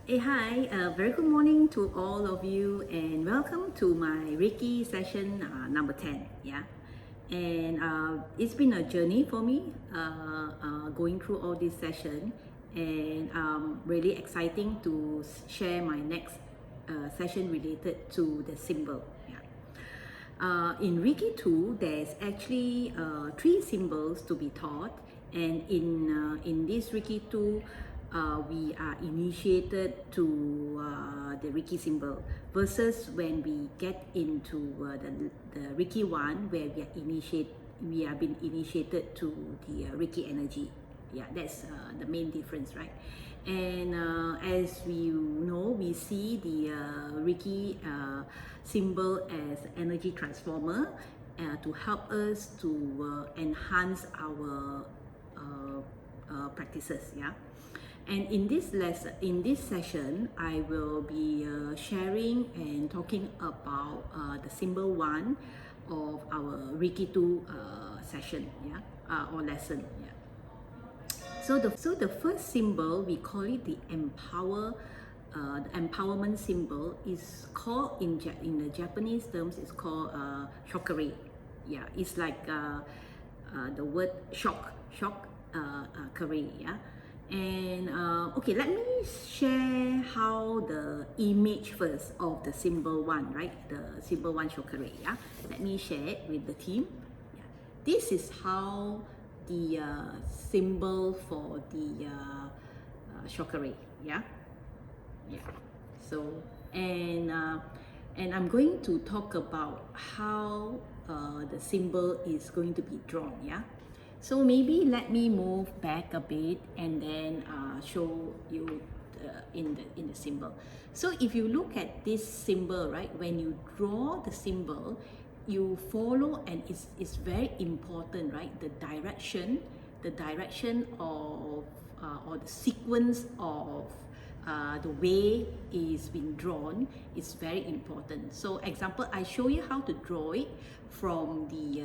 Hey, hi, very good morning to all of you, and welcome to my Reiki session number 10. Yeah, and it's been a journey for me going through all this session, and really exciting to share my next session related to the symbol. Yeah. In Reiki 2, there's actually three symbols to be taught, and in this Reiki 2, we are initiated to the Reiki symbol versus when we get into the Reiki 1, where we are being initiated to the Reiki energy. Yeah, that's the main difference, right? And as we know, we see the Reiki symbol as energy transformer to help us to enhance our practices. Yeah. And in this session, I will be sharing and talking about the symbol 1 of our Reiki 2 session, yeah, or lesson. Yeah. So the first symbol, we call it the empowerment symbol, is called in the Japanese terms, it's called shokare. Yeah, it's like the word kare. Yeah. And okay, let me share how the image first of the symbol 1, right? The symbol 1 shokare. Yeah. Let me share it with the team. Yeah. This is how the symbol for the shokare. Yeah. So and I'm going to talk about how the symbol is going to be drawn. Yeah. So maybe let me move back a bit and then show you in the symbol. So if you look at this symbol, right, when you draw the symbol, you follow, and it's very important, right? The direction of or the sequence of the way is being drawn is very important. So example, I show you how to draw it from the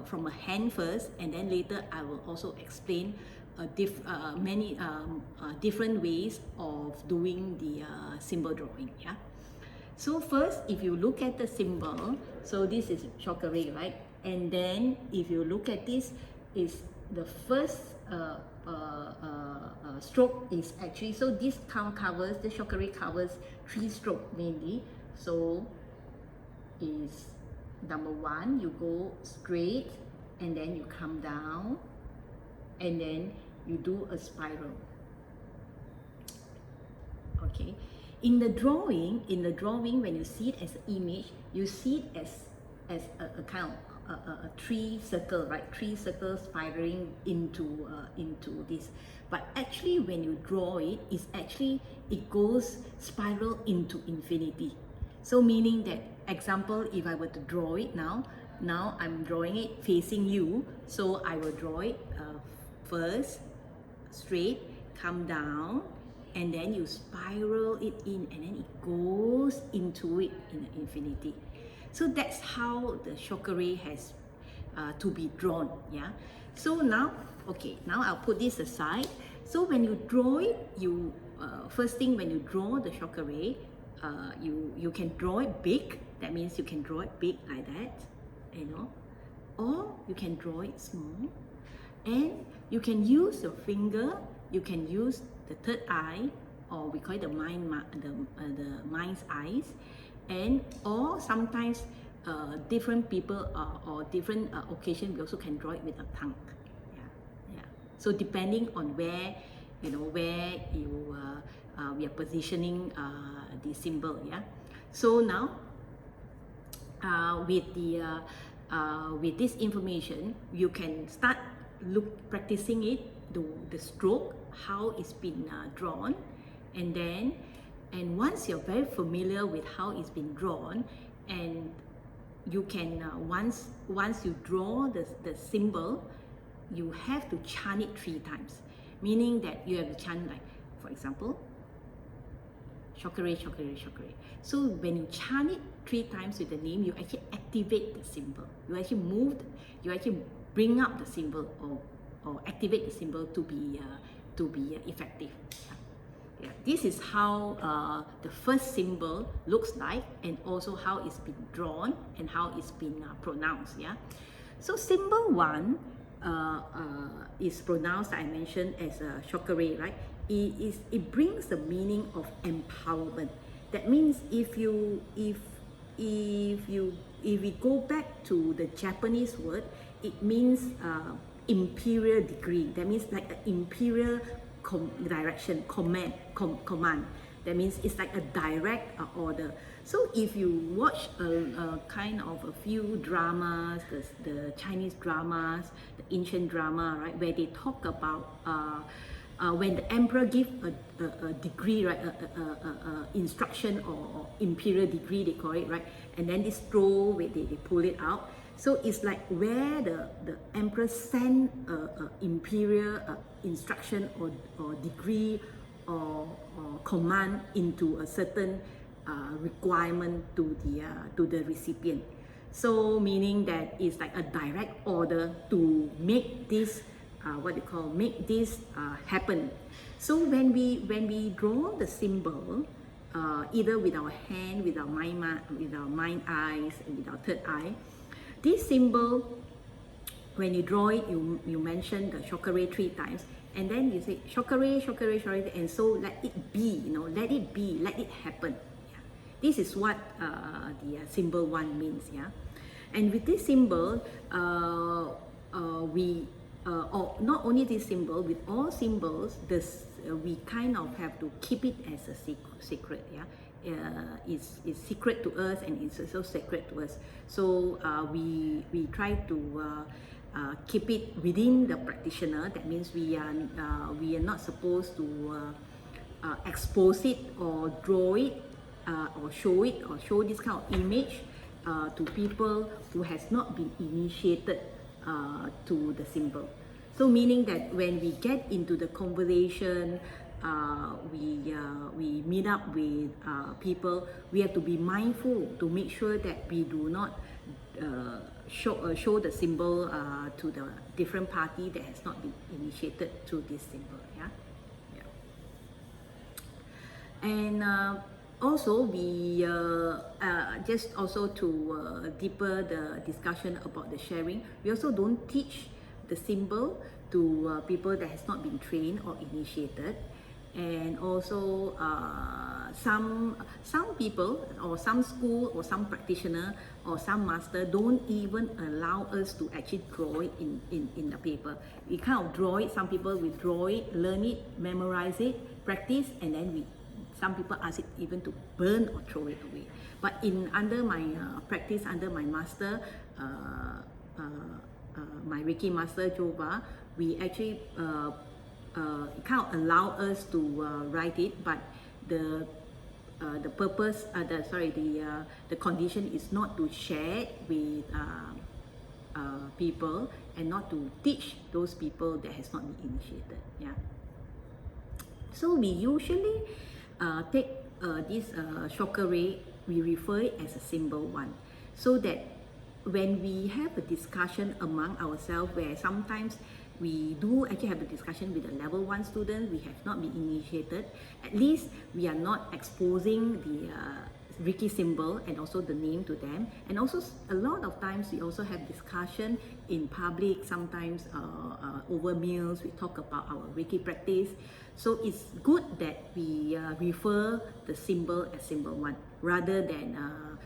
from a hand first, and then later I will also explain many different ways of doing the symbol drawing. Yeah. So first, if you look at the symbol, so this is shokare, right? And then if you look at this, is the first stroke is actually, so this covers, the shokare covers 3 strokes mainly. So is number 1, you go straight, and then you come down, and then you do a spiral. Okay. In the drawing, when you see it as an image, you see it as a kind of a 3 circle, right? 3 circles spiraling into this. But actually, when you draw it, it goes spiral into infinity. So meaning that, example, if I were to draw it now I'm drawing it facing you. So I will draw it first straight, come down, and then you spiral it in, and then it goes into it in infinity. So that's how the shokare has to be drawn. Yeah. So now, okay, now I'll put this aside. So when you draw it, you first thing, when you draw the shokare, you can draw it big. That means you can draw it big like that, you know, or you can draw it small. And you can use your finger, you can use the third eye, or we call it the mind's eyes, and or sometimes different people or different occasion, we also can draw it with a tongue. Yeah. So depending on where we are positioning the symbol. Yeah. So now with this information, you can start practicing it, the stroke, how it's been drawn, and once you're very familiar with how it's been drawn, and you can once you draw the symbol, you have to chant it 3 times, meaning that you have to chant, like, for example, shokare, shokare, shokare. So when you chant it 3 times with the name, you actually activate the symbol. You actually bring up the symbol, or activate the symbol to be effective. Yeah, this is how the first symbol looks like, and also how it's been drawn and how it's been pronounced. Yeah, so symbol one is pronounced, I mentioned, as a chakra, right? It brings the meaning of empowerment. That means if we go back to the Japanese word, it means imperial degree. That means like an imperial direction, command. That means it's like a direct order. So if you watch a kind of a few dramas, the Chinese dramas, the ancient drama, right, where they talk about when the emperor give a degree, right, instruction or imperial degree, they call it, right, and then this scroll where they pull it out. So it's like where the emperor send a imperial instruction or degree or command into a certain requirement to the recipient. So meaning that it's like a direct order to make this what they call make this happen. So when we draw the symbol, either with our hand, with our mind eyes, and with our third eye, this symbol, when you draw it, you mention the chakra 3 times, and then you say chakra, and so let it be, let it be, let it happen. Yeah. This is what the symbol 1 means. Yeah, and with this symbol, or not only this symbol, with all symbols, we kind of have to keep it as a secret. Yeah, it's secret to us, and it's also sacred to us. So we try to keep it within the practitioner. That means we are not supposed to expose it or draw it or show this kind of image to people who has not been initiated to the symbol. So meaning that when we get into the conversation, we meet up with people, we have to be mindful to make sure that we do not show the symbol to the different party that has not been initiated to this symbol. Yeah, yeah. And also, we just also to deeper the discussion about the sharing, we also don't teach the symbol to people that has not been trained or initiated. And also some people or some school or some practitioner or some master don't even allow us to actually draw it in the paper. We kind of draw it. Some people will draw it, learn it, memorize it, practice, and then some people ask it even to burn or throw it away. But under my practice, under my master, my Reiki master Jova, we actually kind of allow us to write it, but the purpose, the condition is not to share it with people, and not to teach those people that has not been initiated. Yeah. So we usually take this chakra, we refer it as a symbol 1, so that when we have a discussion among ourselves, where sometimes we do actually have a discussion with a level 1 student, we have not been initiated, at least we are not exposing the Reiki symbol and also the name to them. And also a lot of times we also have discussion in public, sometimes over meals, we talk about our Reiki practice. So it's good that we refer the symbol as symbol 1 rather than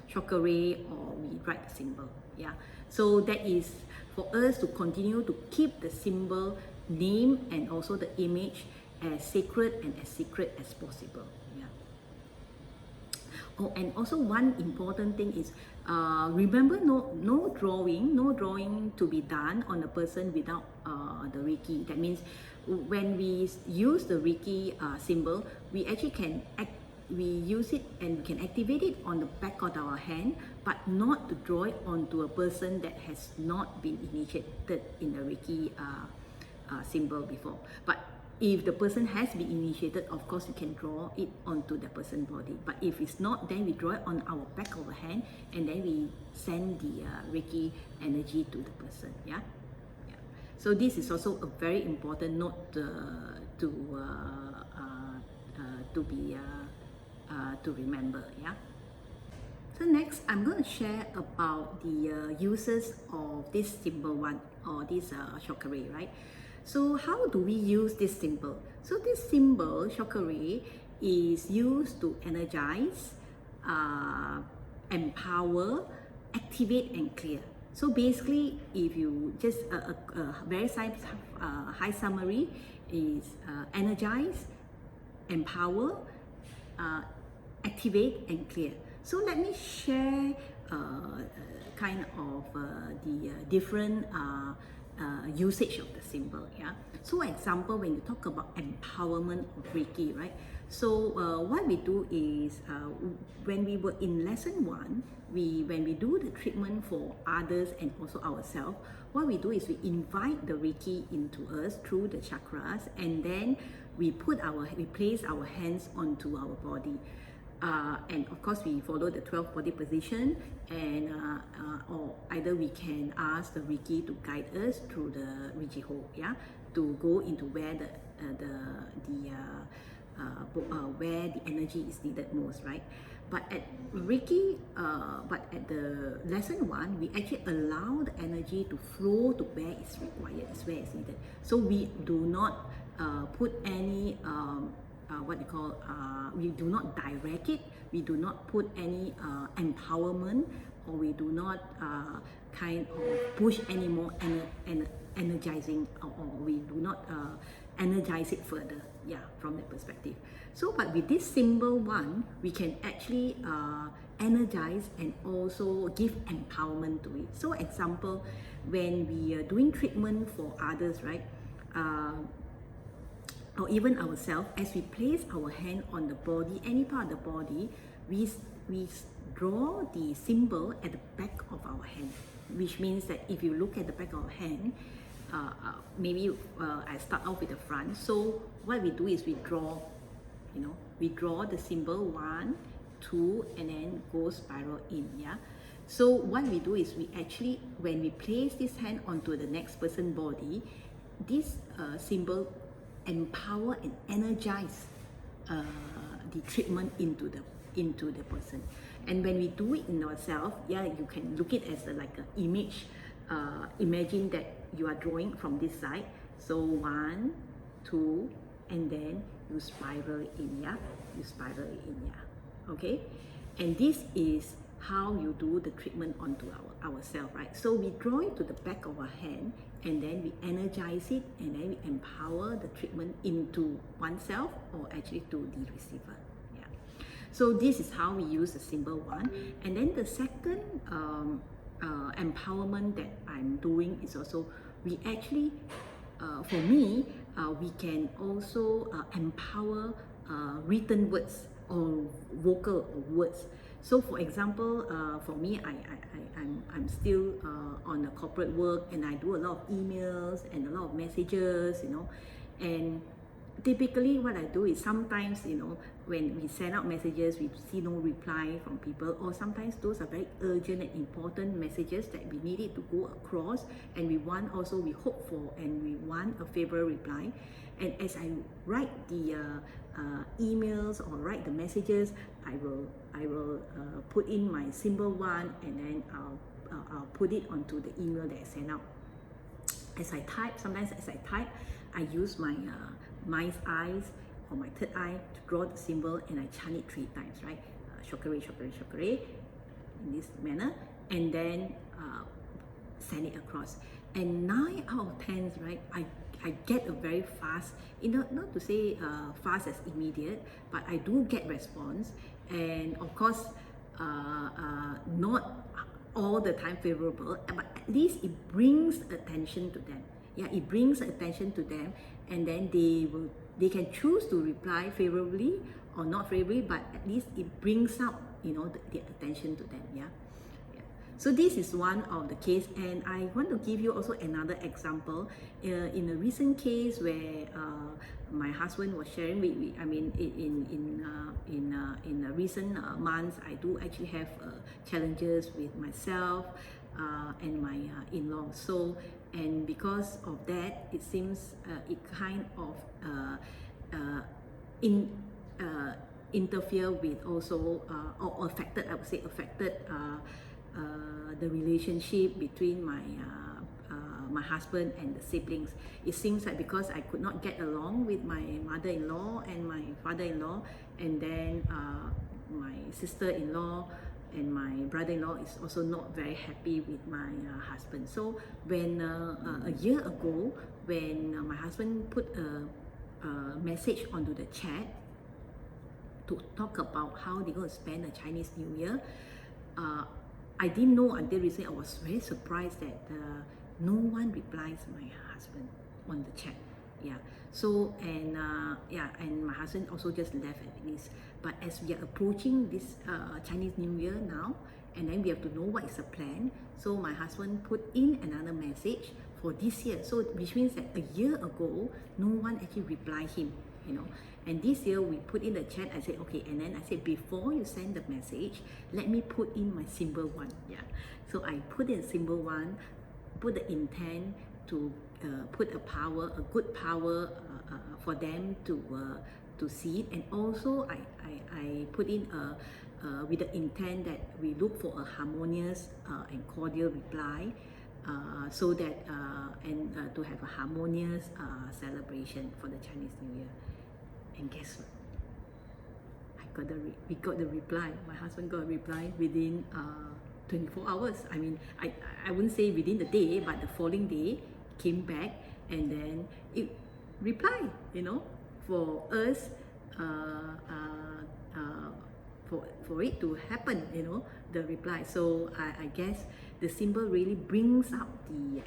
chakra, or we write the symbol. Yeah, so that is for us to continue to keep the symbol name and also the image as sacred and as secret as possible. Yeah. Oh, and also one important thing is remember, no drawing to be done on a person without the Reiki. That means when we use the Reiki symbol, we actually we use it and we can activate it on the back of our hand, but not to draw it onto a person that has not been initiated in the Reiki symbol before. But if the person has been initiated, of course we can draw it onto the person's body. But if it's not, then we draw it on our back of our hand, and then we send the Reiki energy to the person. Yeah. Yeah. So this is also a very important note to be to remember. Yeah. So next, I'm going to share about the uses of this symbol one, or this chakra, right? So how do we use this symbol? So this symbol, chakra, is used to energize, empower, activate, and clear. So basically, if you just a very high summary is energize, empower, activate, and clear. So let me share kind of the different usage of the symbol. Yeah. So example, when you talk about empowerment of Reiki, right? So what we do is when we were in lesson 1, when we do the treatment for others and also ourselves, what we do is we invite the Reiki into us through the chakras, and then we place our hands onto our body. And of course, we follow the 12 body position, and or either we can ask the Reiki to guide us through the Reiki hole, yeah, to go into where where the energy is needed most, right? But at Reiki, but at the lesson 1, we actually allow the energy to flow to where it's required, where it's needed. So we do not put any we do not direct it, we do not put any empowerment, or we do not kind of push any more energizing, or we do not energize it further, yeah, from that perspective. So but with this symbol one, we can actually energize and also give empowerment to it. So example, when we are doing treatment for others, right, or even ourselves, as we place our hand on the body, any part of the body, we draw the symbol at the back of our hand, which means that if you look at the back of our hand, maybe I start off with the front. So what we do is we draw, we draw the symbol 1, 2, and then go spiral in, yeah. So what we do is we actually, when we place this hand onto the next person's body, this symbol empower and energize the treatment into the person. And when we do it in ourselves, yeah, you can look it as like an image. Imagine that you are drawing from this side. So 1, 2, and then you spiral it in, yeah. You spiral it in, yeah. Okay. And this is how you do the treatment onto ourselves, right? So we draw it to the back of our hand, and then we energize it, and then we empower the treatment into oneself, or actually to the receiver. Yeah. So this is how we use the symbol 1. And then the second empowerment that I'm doing is also, we actually, for me, we can also empower written words or vocal words. So for example, for me, I'm still on the corporate work, and I do a lot of emails and a lot of messages, and typically what I do is sometimes, when we send out messages, we see no reply from people, or sometimes those are very urgent and important messages that we need it to go across, and we hope for, and we want a favorable reply. And as I write the emails or write the messages, I will put in my symbol 1, and then I'll put it onto the email that I send out. Sometimes as I type, I use my mind's eyes or my third eye to draw the symbol, and I chant it 3 times, right? Chakra, chakra, chakra, in this manner, and then send it across. And 9 out of 10, right? I get a very fast, not to say fast as immediate, but I do get response, and of course, not all the time favorable, but at least it brings attention to them. Yeah, it brings attention to them, and then they can choose to reply favorably or not favorably, but at least it brings up, the attention to them. Yeah. So this is one of the case, and I want to give you also another example. In a recent case where my husband was sharing with me, in recent months, I do actually have challenges with myself and my in-law. So, and because of that, it seems it kind of interfere with also or affected, I would say affected the relationship between my husband and the siblings. It seems like because I could not get along with my mother-in-law and my father-in-law, and then my sister-in-law and my brother-in-law is also not very happy with my husband. So when a year ago, when my husband put a message onto the chat to talk about how they're going to spend the Chinese New Year, I didn't know until recently. I was very surprised that no one replies my husband on the chat. Yeah. So and and my husband also just left at this. But as we are approaching this Chinese New Year now, and then we have to know what is the plan. So my husband put in another message for this year. So which means that a year ago, no one actually replied him. And this year we put in the chat. I said okay, and then I said before you send the message, let me put in my symbol one. Yeah. So I put in symbol one, put the intent to put a good power for them to see it, and also I put in with the intent that we look for a harmonious and cordial reply, so that and to have a harmonious celebration for the Chinese New Year. And guess what? We got the reply. My husband got a reply within 24 hours. I mean, I wouldn't say within the day, but the following day came back, and then it replied, for us, for it to happen, the reply. So I guess the symbol really brings up the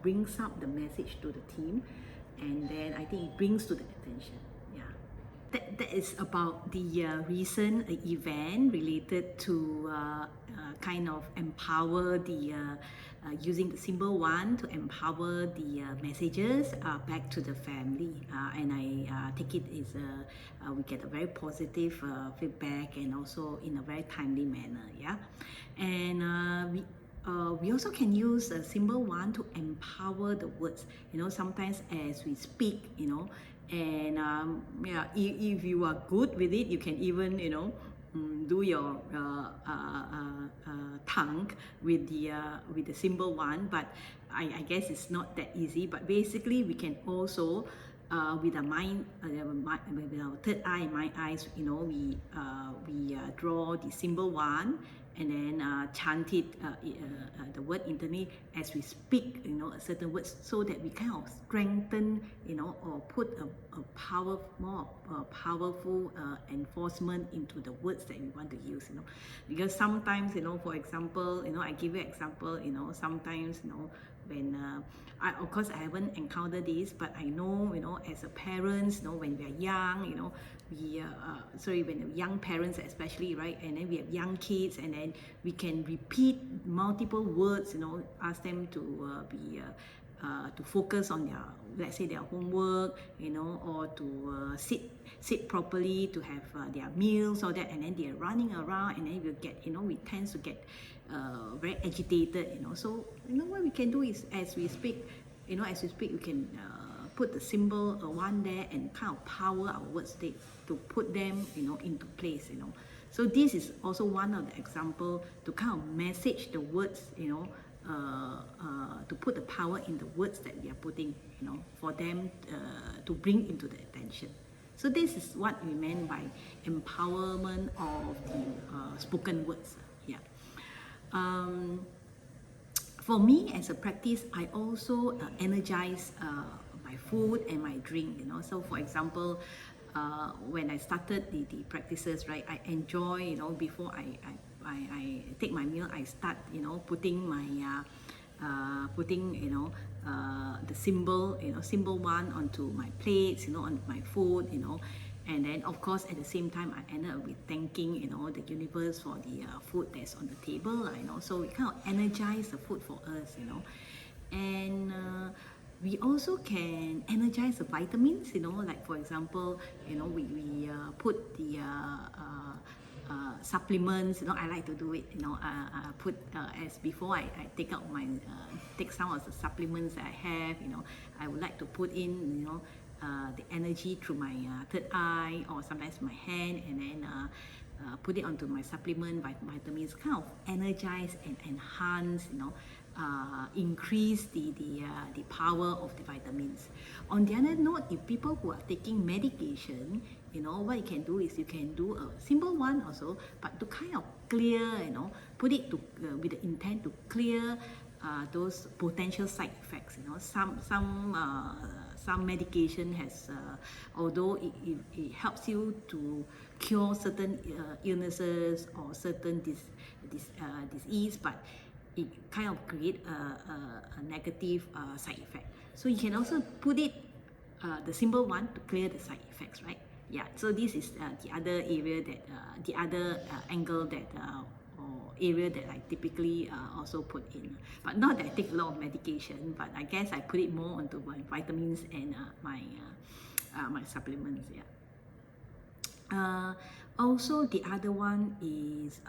brings up the message to the team, and then I think it brings to the attention. That is about the recent event related to kind of empower the using the symbol one to empower the messages back to the family, and I take it as we get a very positive feedback, and also in a very timely manner. Yeah, and we also can use a symbol one to empower the words. Sometimes as we speak, and if you are good with it, you can even do your tongue with the symbol one. But I guess it's not that easy. But basically, we can also with our mind, with our third eye and mind eyes, we draw the symbol one, and then chant it, the word internally as we speak, a certain words, so that we kind of strengthen, or put a more powerful enforcement into the words that we want to use, because sometimes, for example, I give you an example, sometimes, when of course I haven't encountered this, but I know, as a parents, when we are young, when the young parents especially, right, and then we have young kids, and then we can repeat multiple words, ask them to be to focus on their, let's say, their homework, or to sit properly, to have their meals, all that, and then they're running around, and then we tend to get very agitated, so what we can do is, as we speak, we can put the symbol one there and kind of power our words to put them, into place, So this is also one of the example to kind of message the words, to put the power in the words that we are putting, for them to bring into the attention. So this is what we meant by empowerment of the spoken words. Yeah. For me, as a practice, I also energize my food and my drink. So for example, when I started the practices, right, I enjoy, before I take my meal, I start, putting my the symbol, symbol one onto my plates, on my food, and then of course at the same time I ended up with thanking, the universe for the food that's on the table, so we kind of energize the food for us, and we also can energize the vitamins, like for example, we put the supplements, I like to do it, put as before I take out my take some of the supplements that I have, I would like to put in, the energy through my third eye or sometimes my hand, and then put it onto my supplement vitamins, kind of energize and enhance, increase the power of the vitamins. On the other note, if people who are taking medication, what you can do is you can do a simple one also, but to kind of clear, put it to with the intent to clear those potential side effects. Some medication has, although it helps you to cure certain illnesses or certain disease, but it kind of create a negative side effect. So you can also put it the simple one to clear the side effects, right? Yeah. So this is the other area that the other angle that or area that I typically also put in. But not that I take a lot of medication, but I guess I put it more onto my vitamins and my supplements. Yeah. Also, the other one is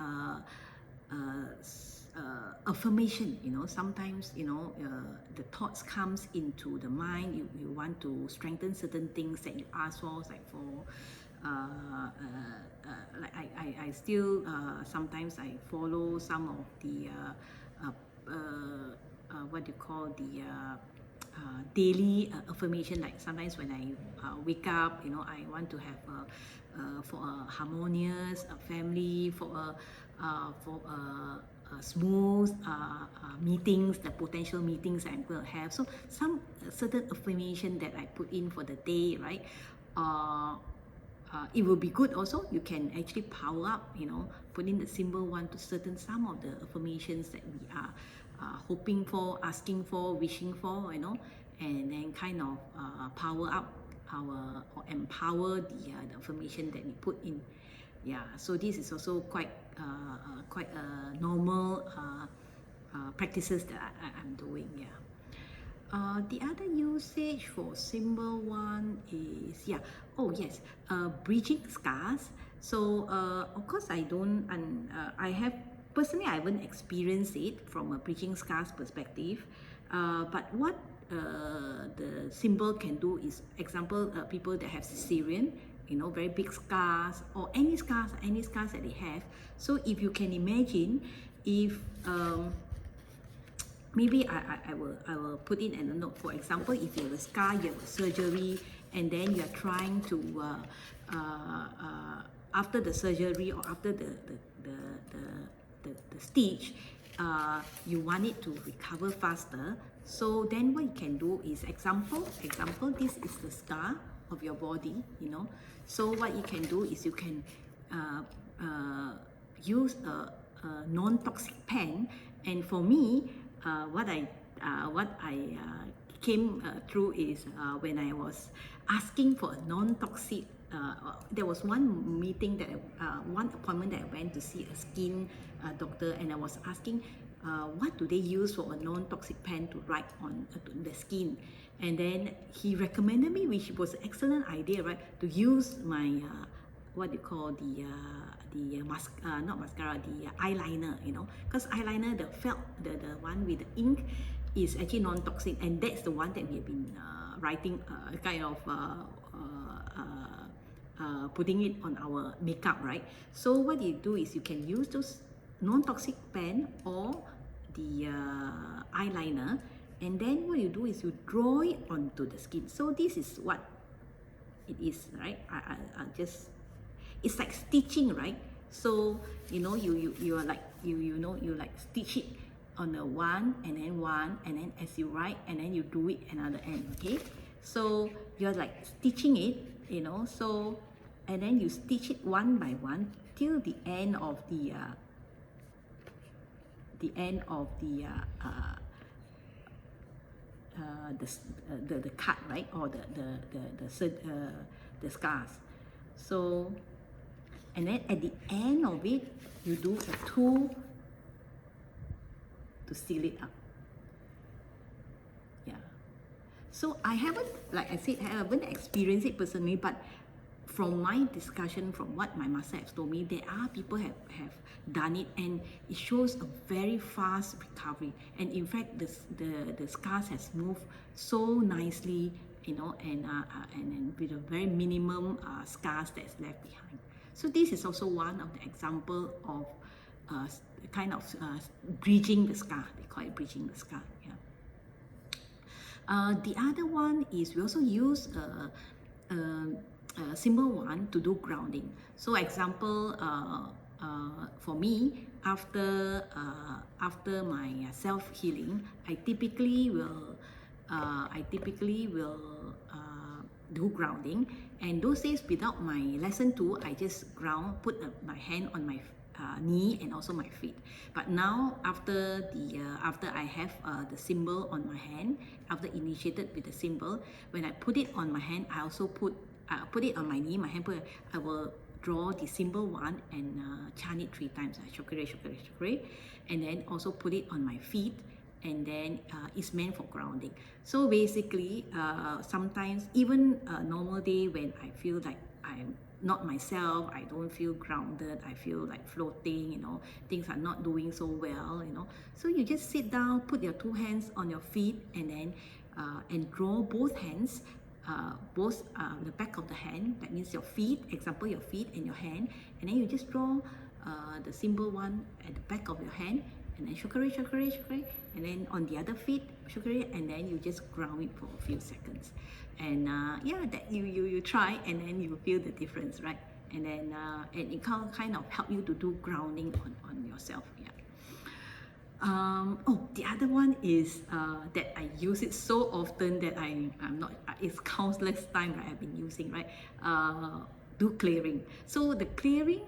affirmation. Sometimes the thoughts comes into the mind. You want to strengthen certain things that you ask for, like for like I still sometimes I follow some of the what do you call the daily affirmation. Like sometimes when I wake up, I want to have for a harmonious family, for a smooth meetings, the potential meetings I'm going to have. So some certain affirmation that I put in for the day, right? It will be good also. You can actually power up, put in the symbol one to certain some of the affirmations that we are hoping for, asking for, wishing for, and then kind of power up or empower the affirmation that we put in. Yeah, so this is also quite normal practices that I'm doing. Yeah. The other usage for symbol one is, bridging scars. So of course I don't, and I haven't experienced it from a bridging scars perspective. But what the symbol can do is, example, people that have cesarean, very big scars, or any scars that they have. So if you can imagine, if maybe I will put in a note. For example, if you have a scar, you have a surgery, and then you are trying to after the surgery or after the stitch, you want it to recover faster. So then what you can do is, example, this is the scar of your body, So what you can do is you can use a non-toxic pen. And for me, what I came through is when I was asking for a non-toxic. There was one meeting one appointment that I went to see a skin doctor, and I was asking what do they use for a non-toxic pen to write on the skin. And then he recommended me, which was an excellent idea, right, to use my what you call the not mascara, the eyeliner, because eyeliner, the felt, the one with the ink, is actually non-toxic, and that's the one that we have been writing, kind of putting it on our makeup, right? So what you do is you can use those non-toxic pen or the eyeliner, and then what you do is you draw it onto the skin. So this is what it is, right? I just, it's like stitching, right? So you are like you like stitch it on a one, and then as you write, and then you do it another end. Okay, so you're like stitching it, so, and then you stitch it one by one till the end of the cut, right, or the scars. So, and then at the end of it, you do a tool to seal it up. Yeah. So I haven't, like I said, I haven't experienced it personally, but from my discussion, from what my master has told me, there are people have done it, and it shows a very fast recovery. And in fact, the scars has moved so nicely, and with a very minimum scars that's left behind. So this is also one of the example of kind of bridging the scar. They call it bridging the scar. Yeah. The other one is we also use a simple one to do grounding. So example, for me, after my self healing, I typically will do grounding. And those days without my lesson 2, I just put my hand on my knee and also my feet. But now after I have the symbol on my hand, after initiated with the symbol, when I put it on my hand, I also put it on my knee, my hand. I will draw the symbol one and chant it 3 times. Shukre, shukre, shukre, and then also put it on my feet. And then it's meant for grounding. So basically, sometimes even a normal day when I feel like I'm not myself, I don't feel grounded, I feel like floating, things are not doing so well, So you just sit down, put your 2 hands on your feet, and then and draw both hands, both the back of the hand, that means your feet, example your feet and your hand, and then you just draw the symbol one at the back of your hand, and then shukre, shukre, shukre, and then on the other feet, shukre, and then you just ground it for a few seconds. And yeah, that you try, and then you feel the difference, right? And then and it kind of help you to do grounding on yourself. Yeah. Oh, the other one is that I use it so often that I'm not, it's countless time that I've been using, right? Do clearing. So the clearing,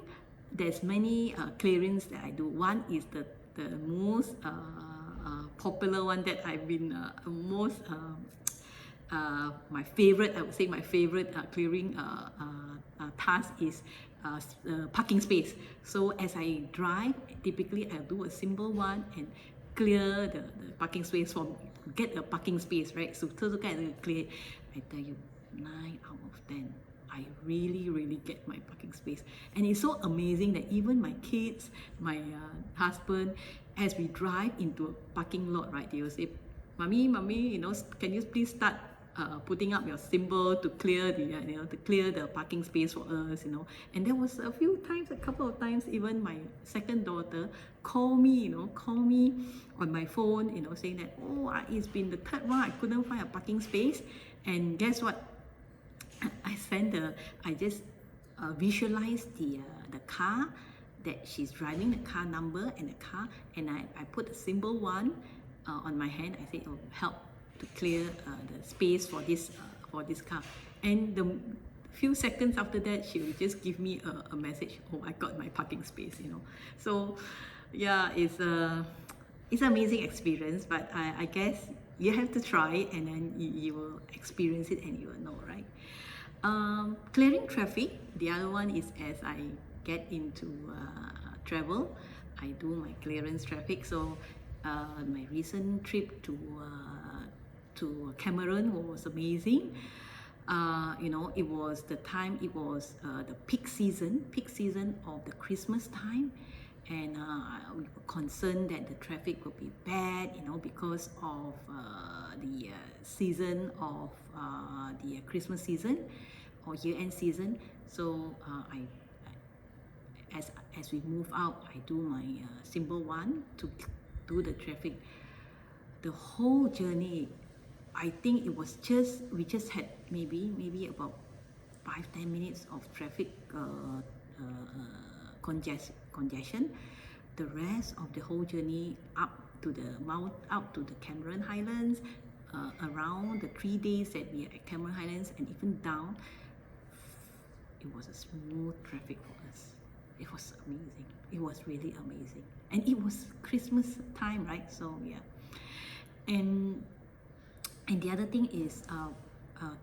there's many clearings that I do. One is the most popular one that I've been most my favorite, I would say my favorite clearing task is parking space. So as I drive, typically I'll do a simple one and clear the parking space get a parking space, right? So to get it clear, I tell you, 9 out of 10. I really get my parking space. And it's so amazing that even my kids, my husband, as we drive into a parking lot, right, they will say, Mommy, can you please start putting up your symbol to clear the parking space for us, And there was a couple of times, even my second daughter call me on my phone, saying that, oh, it's been the 3rd one, I couldn't find a parking space. And guess what? I just visualize the car that she's driving, the car number and the car, and I put the symbol one on my hand. I say, oh, help to clear the space for this car. And the few seconds after that, she will just give me a message. Oh, I got my parking space, So yeah, it's an amazing experience, but I guess you have to try it, and then you will experience it and you will know, right? Clearing traffic, the other one is as I get into travel, I do my clearance traffic. So my recent trip to Cameroon was amazing. It was the peak season of the Christmas time, and we were concerned that the traffic would be bad, because of the season of the Christmas season or year-end season. So as we move out, I do my symbol one to do the traffic. The whole journey, I think we just had maybe about 5-10 minutes of traffic congestion. The rest of the whole journey up to the Cameron Highlands, around the 3 days that we are at Cameron Highlands, and even down, it was a smooth traffic for us. It was amazing. It was really amazing. And it was Christmas time, right? So yeah. And the other thing is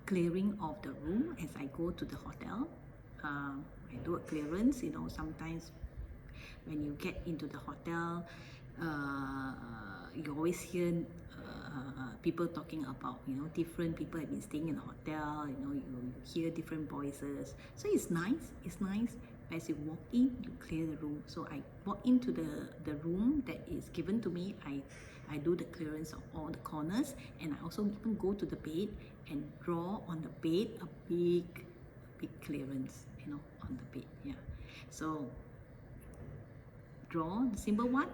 clearing of the room as I go to the hotel. I do a clearance, sometimes when you get into the hotel, you always hear people talking about, different people have been staying in the hotel, you hear different voices. So it's nice. As you walk in, you clear the room. So I walk into the room that is given to me. I I do the clearance of all the corners, and I also even go to the bed and draw on the bed a big clearance, you know, on the bed. Yeah. So draw the symbol 1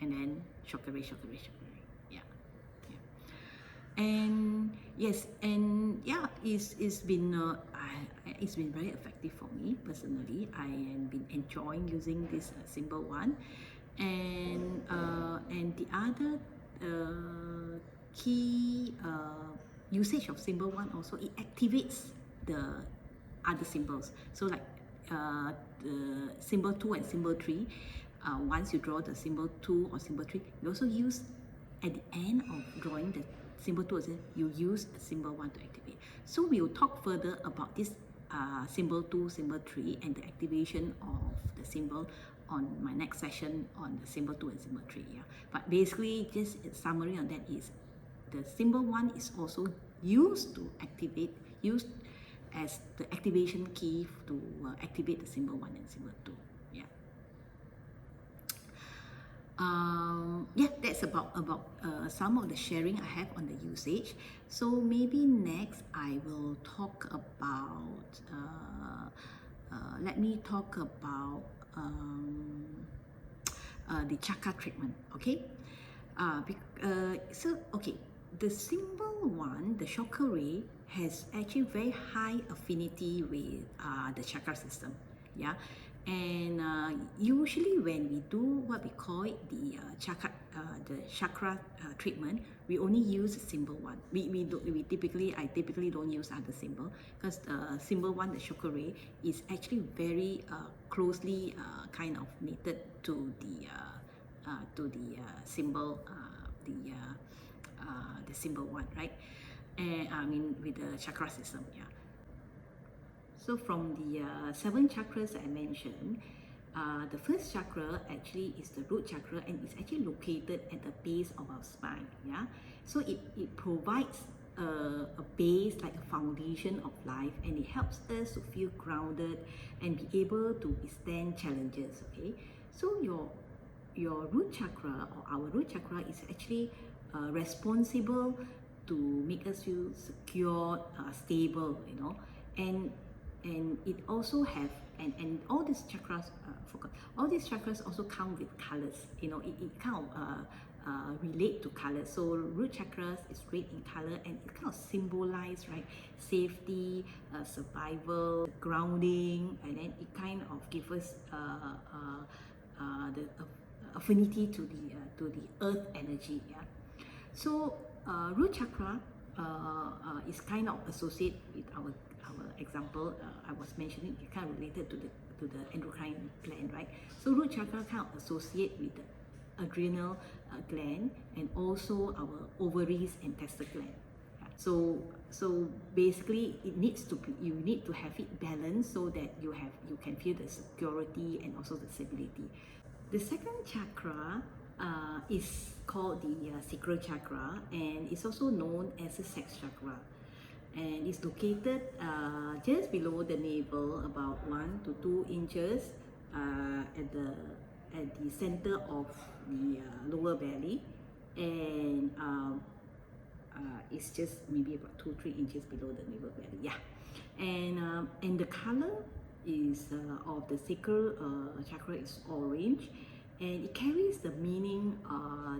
and then shokare. Yeah. And yes, and yeah, it's been it's been very effective for me personally. I have been enjoying using this symbol 1, and the other key usage of symbol 1 also, it activates the other symbols. So like the symbol 2 and symbol 3, once you draw the symbol 2 or symbol 3, you also use at the end of drawing the symbol 2, you use symbol 1 to activate. So we'll talk further about this symbol 2, symbol 3, and the activation of the symbol on my next session on the symbol 2 and symbol 3. Yeah. But basically, just a summary on that is the symbol 1 is also used to activate, used as the activation key to activate the symbol 1 and symbol 2. Yeah. Yeah, that's about some of the sharing I have on the usage. So maybe next I will talk about let me talk about the chakra treatment. Okay. So okay, the symbol 1, the shokare, has actually very high affinity with the chakra system. Yeah. And usually when we do what we call it, the chakra treatment, we only use symbol 1. I typically don't use other symbol, because symbol 1, the shokare, is actually very closely kind of knitted to the symbol the symbol 1, right? And I mean with the chakra system. Yeah. So from the 7 chakras I mentioned, the first chakra actually is the root chakra, and it's actually located at the base of our spine. Yeah. So it provides a base, like a foundation of life, and it helps us to feel grounded and be able to withstand challenges. Okay. So your root chakra, or our root chakra, is actually responsible to make us feel secure, stable, you know, and it also have, and all these chakras, all these chakras also come with colors, you know, it kind of relate to colors. So root chakras is red in color, and it kind of symbolize, right, safety, survival, grounding, and then it kind of gives us the affinity to the earth energy. Yeah. So root chakra is kind of associated with our example I was mentioning. It kind of related to the endocrine gland, right? So root chakra kind of associate with the adrenal gland, and also our ovaries and testicle gland. Yeah. So basically, it needs to be, you need to have it balanced so that you can feel the security and also the stability. The second chakra is called the sacral chakra, and it's also known as the sex chakra, and it's located just below the navel, about 1 to 2 inches at the center of the lower belly, and it's just maybe about 2-3 inches below the navel belly. Yeah. And the color is of the sacral chakra is orange, and it carries the meaning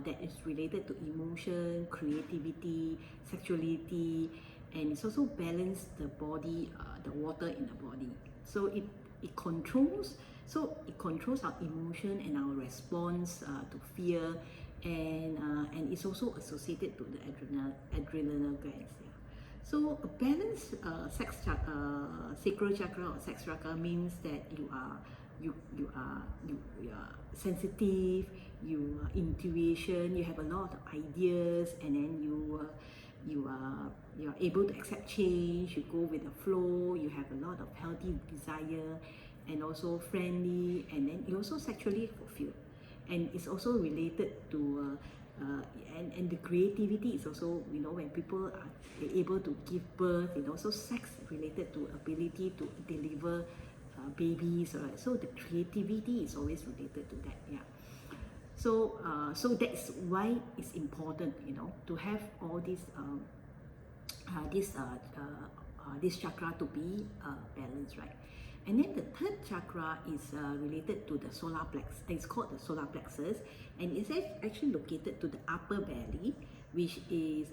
that is related to emotion, creativity, sexuality, and it's also balance the body, the water in the body. So it controls our emotion and our response to fear, and it's also associated to the adrenal glands. Yeah. So a balanced sacral chakra or sex chakra means that you are sensitive, you are intuition, you have a lot of ideas, and then you are able to accept change, you go with the flow, you have a lot of healthy desire, and also friendly, and then you also sexually fulfilled. And it's also related to and the creativity is also, you know, when people are able to give birth, you know, so sex related to ability to deliver babies, right? So the creativity is always related to that. Yeah. So that's why it's important, to have all this chakra to be balanced, right? And then the third chakra is related to the solar plexus. It's called the solar plexus, and it's actually located to the upper belly, which is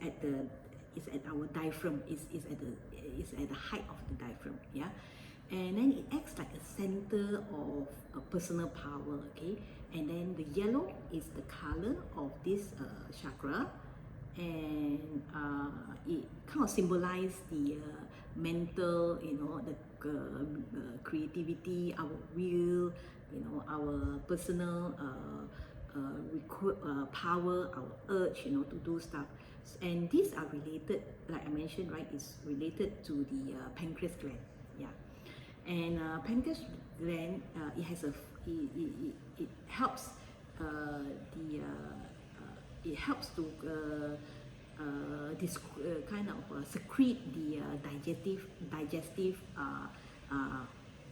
at our diaphragm. Is at the height of the diaphragm. Yeah, and then it acts like a center of personal power. Okay, and then the yellow is the color of this chakra, and it kind of symbolizes the mental, creativity, our will, our personal power, our urge, to do stuff. And these are related, like I mentioned, right, is related to the pancreas gland. Yeah. And pancreas gland, it has it helps the it helps to kind of secrete the digestive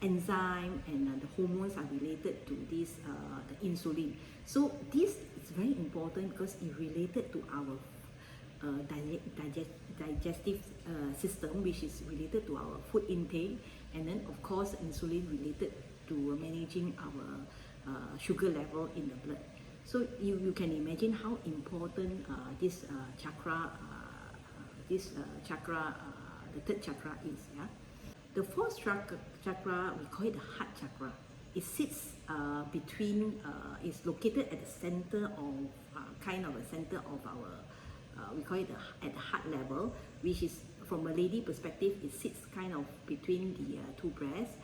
enzyme, and the hormones are related to this the insulin. So this is very important because it related to our digestive system, which is related to our food intake, and then of course insulin related to managing our sugar level in the blood. So you can imagine how important this chakra, the third chakra is. Yeah. The fourth chakra, we call it the heart chakra. It sits between, is located at the center of, kind of a center of our, we call it at the heart level, which is, from a lady perspective, it sits kind of between the two breasts.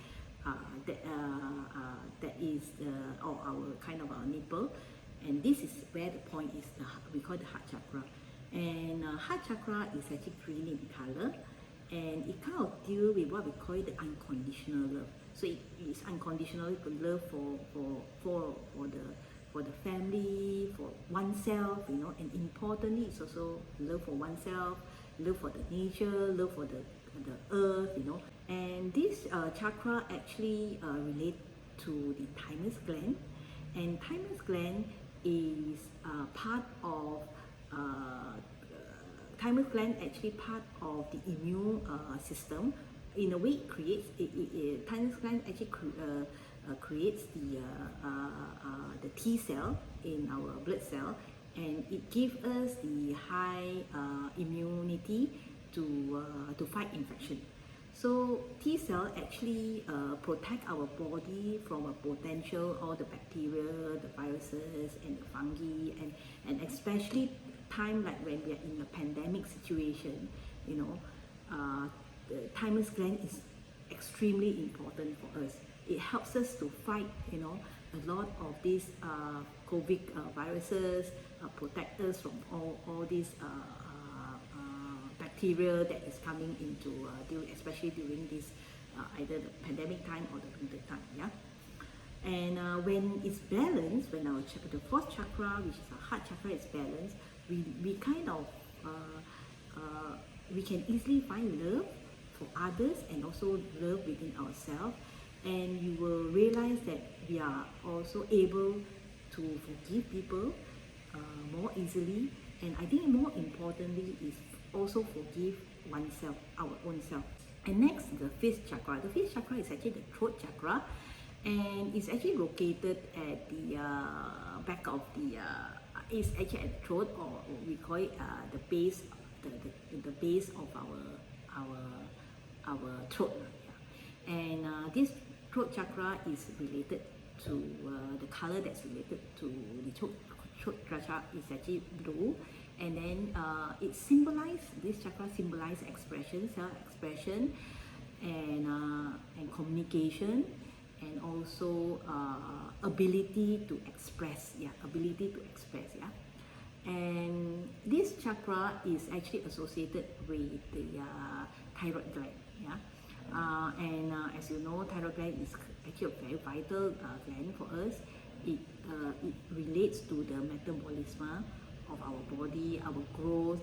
That is or our kind of our nipple, and this is where the point is. We call it the heart chakra, and heart chakra is actually green in color, and it kind of deal with what we call it the unconditional love. So it is unconditional love for the family, for oneself, and importantly, it's also love for oneself, love for the nature, love for the earth, And this chakra actually relate to the thymus gland, and thymus gland is part of thymus gland actually part of the immune system. In a way, it creates thymus gland actually creates the T cell in our blood cell, and it gives us the high immunity to fight infection. So T cell actually protect our body from a potential all the bacteria, the viruses, and the fungi, and especially time like when we are in a pandemic situation, the thymus gland is extremely important for us. It helps us to fight, a lot of these COVID viruses, protect us from all these bacteria that is coming into, especially during this either the pandemic time or the winter time. Yeah. And when it's balanced, when the fourth chakra, which is our heart chakra, is balanced, we kind of we can easily find love for others and also love within ourselves, and you will realize that we are also able to forgive people more easily, and I think more importantly is also forgive oneself, our own self. And next, the fifth chakra. The fifth chakra is actually the throat chakra, and it's actually located at the back of the. It's actually at the throat, or we call it the base, the base of our throat. Yeah. And this throat chakra is related to the color that's related to the throat chakra is actually blue, and then this chakra symbolize expression, self-expression, and communication, and also ability to express. Yeah, And this chakra is actually associated with the thyroid gland. Yeah. And as you know, thyroid gland is actually a very vital gland for us. It relates to the metabolism of our body, our growth,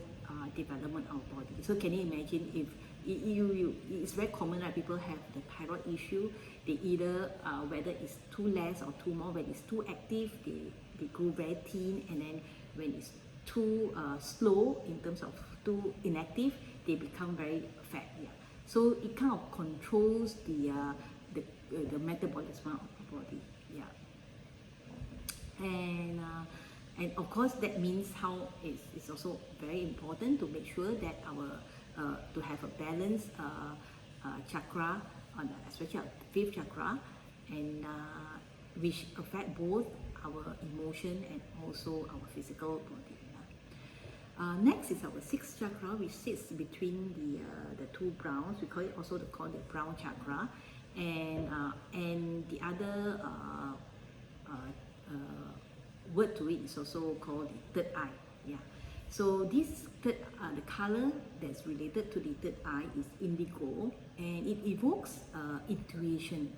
development of our body. So can you imagine if it's very common that people have the thyroid issue. They either whether it's too less or too more. When it's too active, they grow very thin, and then when it's too slow in terms of too inactive, they become very fat. Yeah. So it kind of controls the metabolism of the body. Yeah. And of course that means how it's also very important to make sure that our to have a balanced chakra on especially our fifth chakra, and which affect both our emotion and also our physical body. Next is our sixth chakra, which sits between the two browns. We call it also called the brown chakra, and the other word to it is also called the third eye. Yeah. So this third, the color that's related to the third eye is indigo, and it evokes intuition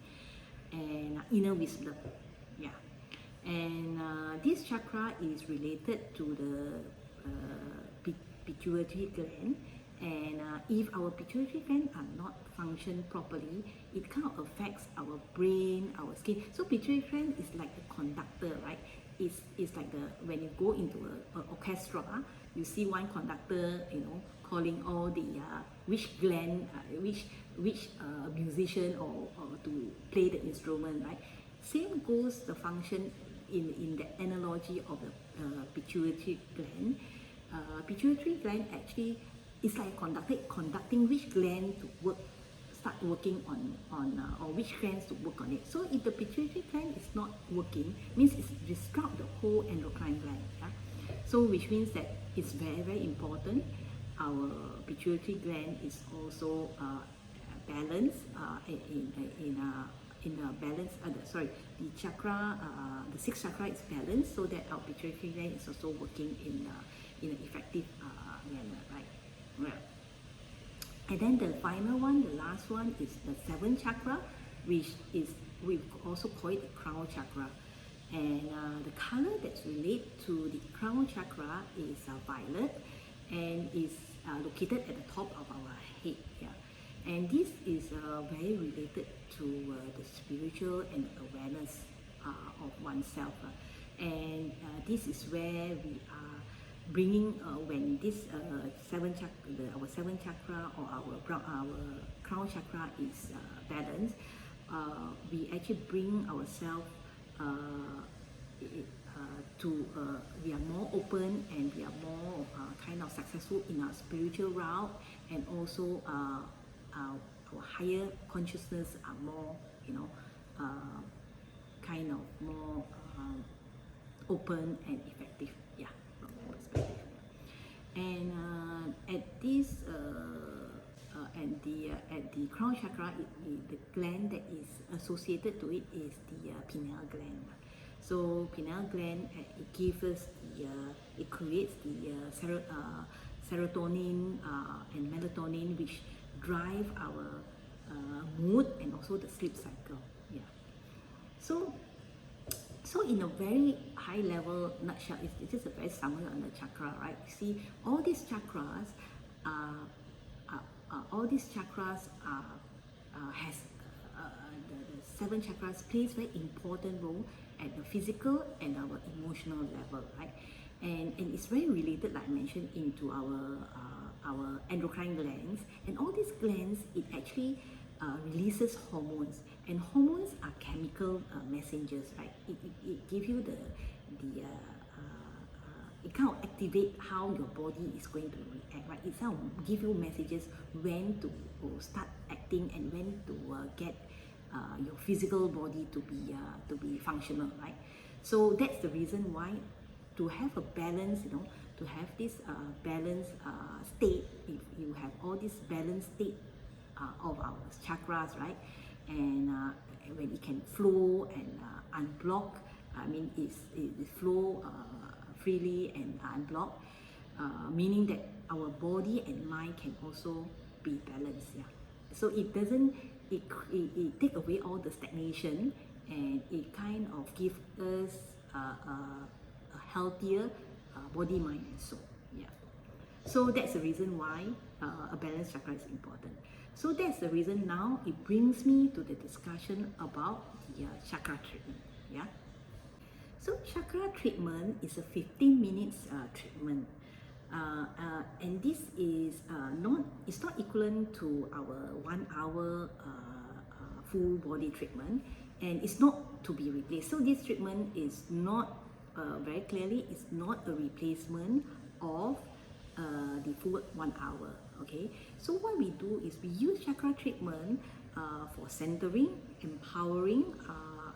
and inner wisdom. Yeah. And this chakra is related to the pituitary gland, and if our pituitary gland are not function properly, it kind of affects our brain, our skin. So pituitary gland is like a conductor, right? It's like the when you go into a orchestra, you see one conductor, calling all the which gland, which musician or to play the instrument, right? Same goes the function in the analogy of the pituitary gland. Pituitary gland actually is like a conductor conducting which gland to start working on or which glands to work on it. So if the pituitary gland is not working, means it's disrupt the whole endocrine gland. Yeah? So which means that it's very, very important. Our pituitary gland is also balanced in a balance. The chakra, the sixth chakra is balanced, so that our pituitary gland is also working in an effective manner, right? Well. And then the final one, the last one, is the seventh chakra, which is, we also call it the crown chakra. And the color that's related to the crown chakra is violet, and is located at the top of our head. Yeah. And this is very related to the spiritual and awareness of oneself. And this is where we are bringing when this our seventh chakra or our crown chakra is balanced, we actually bring ourselves to we are more open, and we are more kind of successful in our spiritual route, and also our higher consciousness are more kind of more open and effective. Yeah, from that perspective. And at the crown chakra, the gland that is associated to it is the pineal gland. So pineal gland, it gives us it creates the serotonin and melatonin, which drive our mood and also the sleep cycle. Yeah. So in a very high level nutshell, it's just a very summary on the chakra, right? You see, all these chakras has the seven chakras plays very important role at the physical and our emotional level, right? And it's very related, like I mentioned, into our endocrine glands, and all these glands, it actually releases hormones, and hormones are chemical messengers, right? It gives you it kind of activate how your body is going to react, right? It kind of give you messages when to start acting and when to get your physical body to be functional, right? So that's the reason why, to have a balance, to have this balanced state, if you have all this balanced state of our chakras, right? And when it can flow and unblock, I mean, it flow freely and unblocked, meaning that our body and mind can also be balanced. Yeah. So it doesn't, it take away all the stagnation, and it kind of give us a healthier body, mind, and soul. Yeah. So that's the reason why a balanced chakra is important. So that's the reason now it brings me to the discussion about the chakra treatment. Yeah. So chakra treatment is a 15 minutes treatment. And this is it's not equivalent to our 1 hour full body treatment, and it's not to be replaced. So this treatment is not very clearly, it's not a replacement of the full 1 hour. Okay, so what we do is we use chakra treatment for centering, empowering,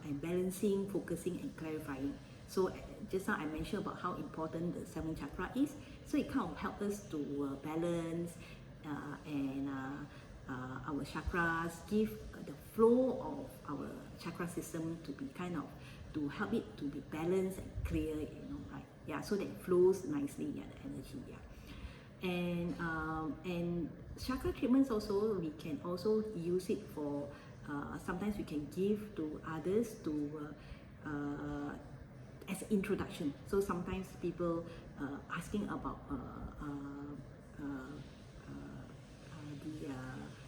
and balancing, focusing, and clarifying. So just now I mentioned about how important the 7th chakra is. So it kind of helps us to balance and our chakras, give the flow of our chakra system to be kind of, to help it to be balanced and clear, right? Yeah, so that it flows nicely, yeah, the energy, yeah. And chakra treatments also, we can also use it for sometimes we can give to others to as introduction. So sometimes people asking about the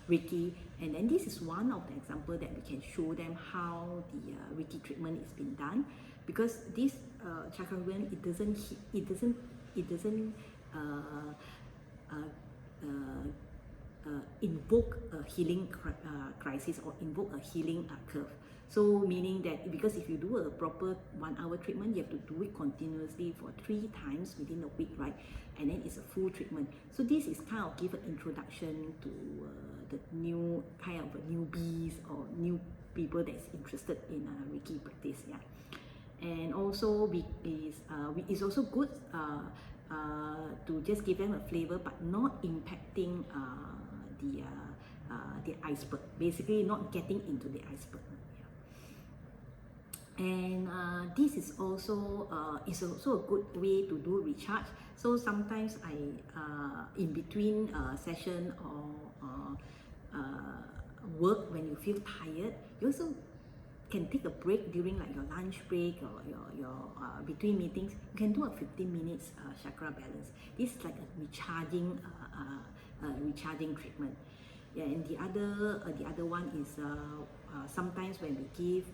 Reiki, and then this is one of the example that we can show them how the Reiki treatment is being done, because this chakra treatment, it doesn't invoke a healing crisis or invoke a healing curve. So meaning that, because if you do a proper 1 hour treatment, you have to do it continuously for 3 times within a week, right? And then it's a full treatment. So this is kind of give an introduction to the new kind of newbies or new people that's interested in Reiki practice, yeah. And also it's also good to just give them a flavor, but not impacting the iceberg. Basically, not getting into the iceberg. Yeah. And this is also a good way to do recharge. So sometimes in between session or work, when you feel tired, you also can take a break during like your lunch break or your between meetings. You can do a 15 minutes chakra balance. This is like a recharging treatment. Yeah, and the other one is sometimes when we give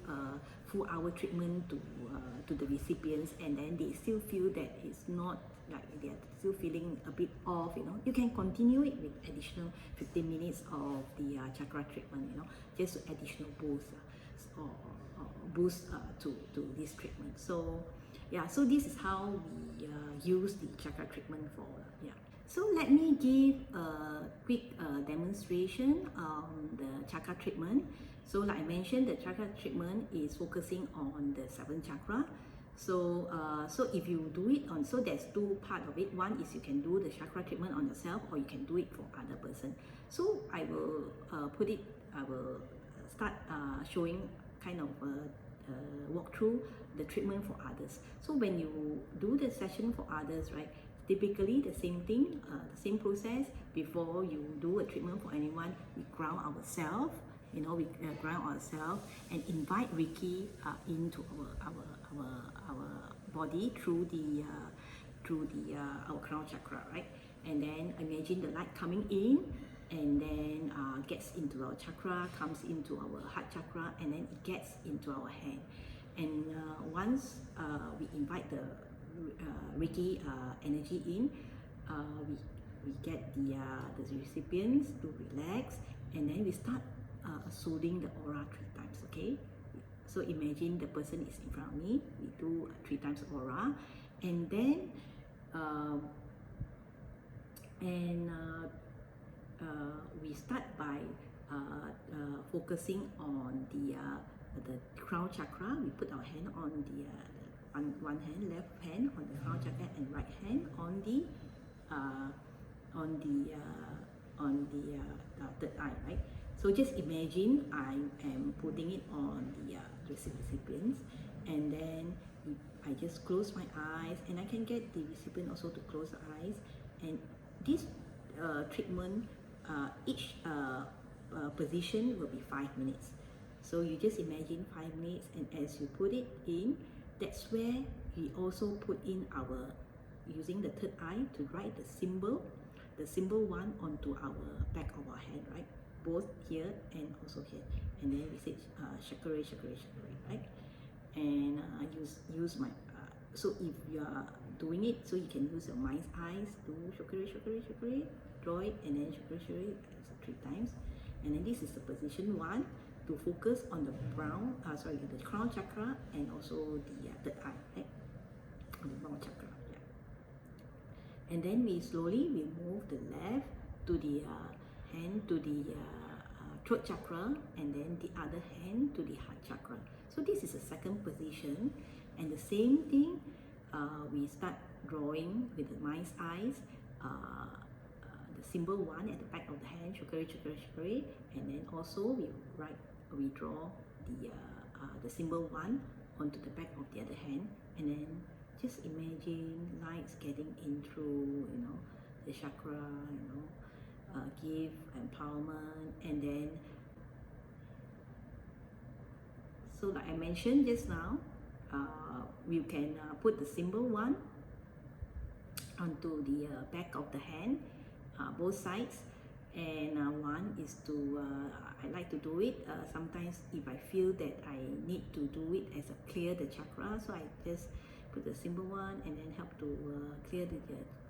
full hour treatment to the recipients, and then they still feel that it's not, like they're still feeling a bit off, you can continue it with additional 15 minutes of the chakra treatment, just additional boost to this treatment. So yeah, so this is how we use the chakra treatment for, yeah. So let me give a quick demonstration on the chakra treatment. So like I mentioned, the chakra treatment is focusing on the 7th chakra. So if you do it on, so there's 2 parts of it. One is you can do the chakra treatment on yourself, or you can do it for other person. So I will start showing kind of walk through the treatment for others. So when you do the session for others, right, typically the same thing, the same process. Before you do a treatment for anyone, we ground ourselves, we ground ourselves and invite Reiki into our body through our crown chakra, right? And then imagine the light coming in, and then gets into our chakra, comes into our heart chakra, and then it gets into our hand. And once we invite the Reiki energy in, we get the recipients to relax, and then we start soothing the aura 3 times, okay? So imagine the person is in front of me, we do 3 times aura, and then we start by focusing on the crown chakra. We put our hand on the one hand, left hand on the crown chakra, and right hand on the third eye, right? So just imagine I am putting it on the recipients, and then I just close my eyes, and I can get the recipient also to close the eyes. And this treatment, each position will be 5 minutes. So you just imagine 5 minutes, and as you put it in, that's where we also put in using the third eye to write the symbol 1 onto our back of our hand, right? Both here and also here. And then we say shakare, shakare, shakare, right? and use my so if you are doing it, so you can use your mind's eyes to shukri, draw it, and then shukri 3 times, and then this is the position 1 to focus on the the crown chakra and also the third eye, right? On the brown chakra, yeah. And then we slowly move the left to the hand to the throat chakra, and then the other hand to the heart chakra. So this is the second position, and the same thing, we start drawing with the mind's eyes, the symbol 1 at the back of the hand, shukri, and then also we draw the symbol 1 onto the back of the other hand, and then just imagine lights getting in through, the chakra, give empowerment, and then, so like I mentioned just now, you can put the symbol 1 onto the back of the hand, both sides, and one is to, I like to do it, sometimes if I feel that I need to do it as a clear the chakra, so I just put the symbol 1 and then help to clear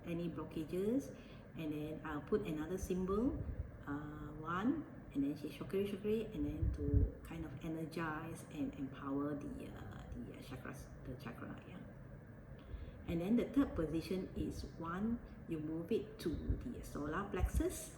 any blockages, and then I'll put another symbol, 1, and then shukri, and then to kind of energize and empower the chakras, the chakra, yeah. And then the third position is 1, you move it to the solar plexus.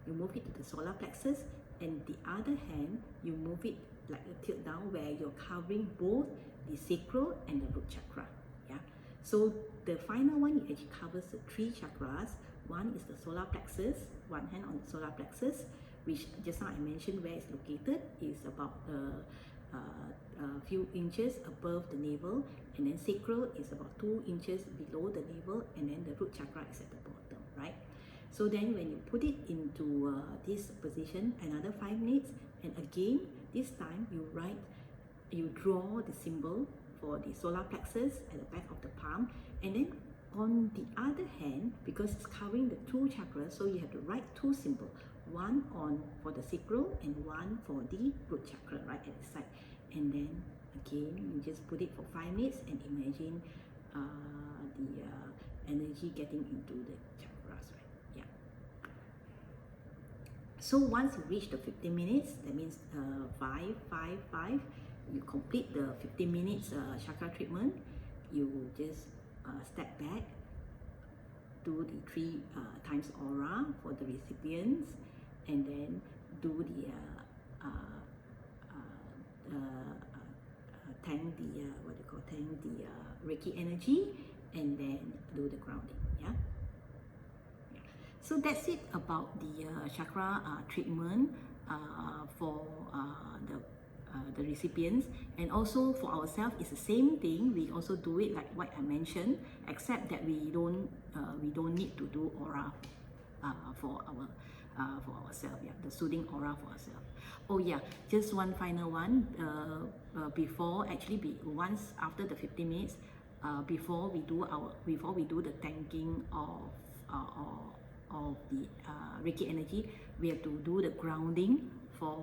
You move it to the solar plexus, and the other hand you move it like a tilt down, where you're covering both the sacral and the root chakra. Yeah. So the final one, it actually covers the 3 chakras. One is the solar plexus, one hand on the solar plexus, which just now I mentioned where it's located, is about a few inches above the navel, and then sacral is about 2 inches below the navel, and then the root chakra is at the bottom, right? So then when you put it into this position, another 5 minutes, and again this time you draw the symbol for the solar plexus at the back of the palm, and then on the other hand, because it's covering the 2 chakras, so you have to write 2 symbols, one for the sacral and one for the root chakra, right at the side. And then again you just put it for 5 minutes and imagine the energy getting into the chakras, right? Yeah. So once you reach the 15 minutes, that means 5, 5, 5, you complete the 15 minutes chakra treatment, you just step back, do the 3 times aura for the recipients, and then do the thank the Reiki energy, and then do the grounding. Yeah. So that's it about the chakra treatment for the recipients, and also for ourselves it's the same thing. We also do it like what I mentioned, except that we don't need to do aura for ourselves, yeah, the soothing aura for ourselves. Oh yeah, just one final one, once after the 15 minutes, before we do the thanking of the Reiki energy, we have to do the grounding for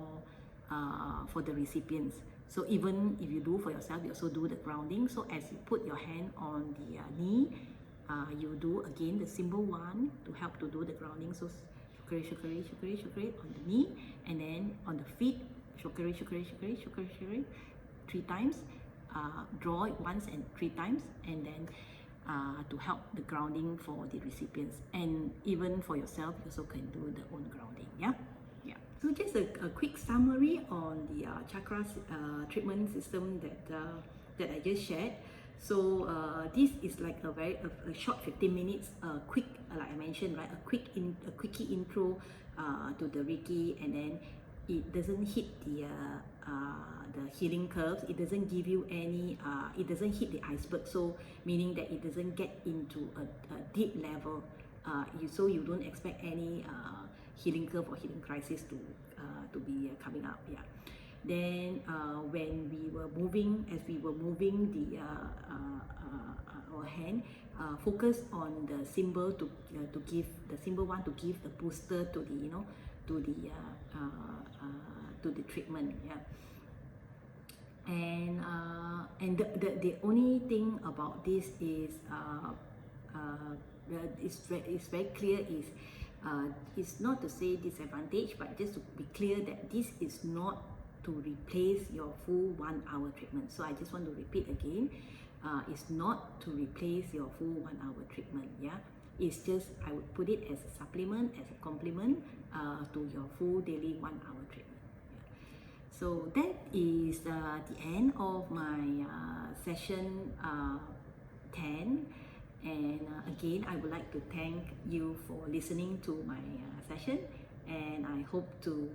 the recipients. So even if you do for yourself, you also do the grounding. So as you put your hand on the knee, you do again the symbol 1 to help to do the grounding. So shukri on the knee, and then on the feet, shukri 3 times. Draw it once and 3 times, and then to help the grounding for the recipients, and even for yourself, you also can do the own grounding. Yeah. So just a quick summary on the chakra treatment system that I just shared. So this is like a short 15 minutes, quick, like I mentioned, right? A quickie intro to the Reiki, and then it doesn't hit the healing curves. It doesn't give you any. It doesn't hit the iceberg. So meaning that it doesn't get into a deep level. So you don't expect any healing curve or healing crisis to be coming up. Yeah. Then when we were moving the our hand, focus on the symbol to give the symbol 1 to give the booster to the to the treatment. Yeah. And the only thing about this is it's very clear is it's not to say disadvantage, but just to be clear that this is not to replace your full 1 hour treatment. So I just want to repeat again, it's not to replace your full 1 hour treatment. Yeah, it's just, I would put it as a supplement, as a complement to your full daily 1 hour treatment. So that is the end of my session 10. And again, I would like to thank you for listening to my session, and I hope to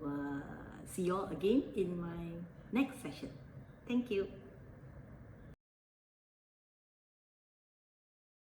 see you all again in my next session. Thank you.